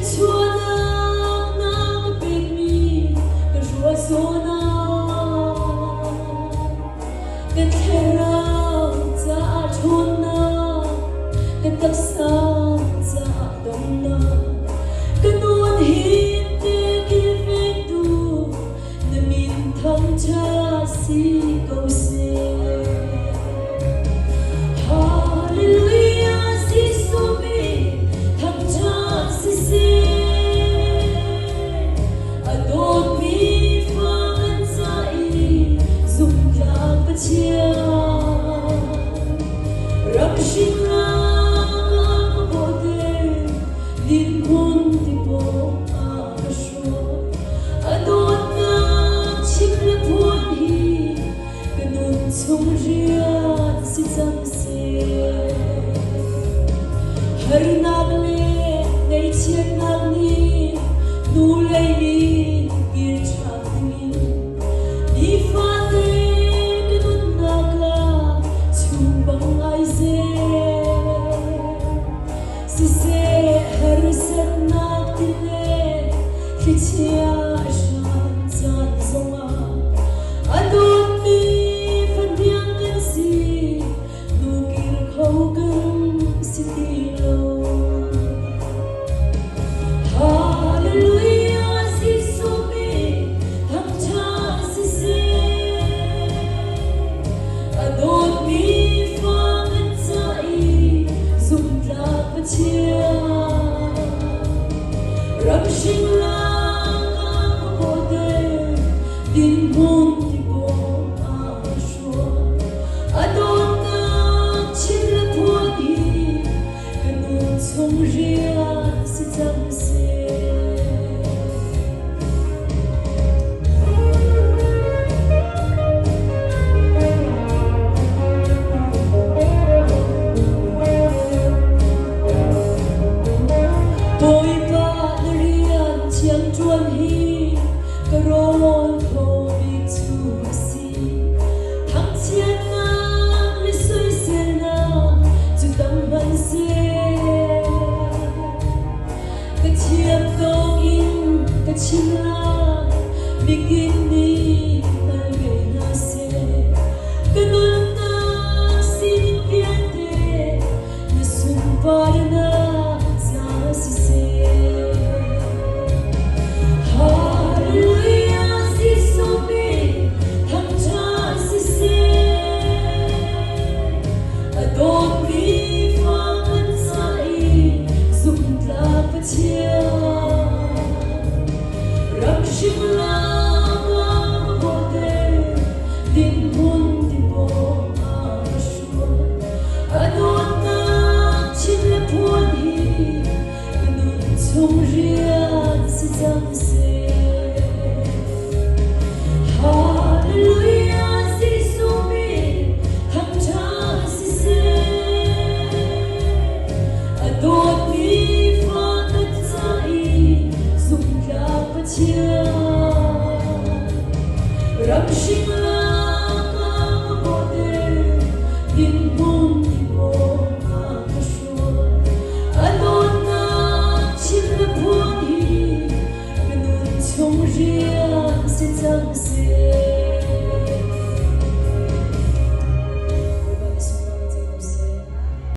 chua na big mi ka rua zona ka thera za chona ka taksa za donna ka non hi te ki ve tu na min thang cha si ko se Hari nagne nei chiat nagni nu leili gir chagni ni fate kedun naga chumbang ai se si se har sat nagne khichia shan zan zonga adon mi fandiang kan si nu gir khau kan si ti Ram sinh lang có thể tin môn thì bộ shua adon na chim la thua đi cái nụ sông ria si chăm se Karon ho bi tu si thang chian na le soi se na chu tam ban se ka chiam dong in ka chim la begin ni na ge na se ka nun na sin pian de na sun par na za si se Ram sinh lang có thể tin môn thì bộ shua adon na chim la thua đi nun sông ria si chăm se Hallelujah Giêsu mi thang cha si se adon mi Ram sinh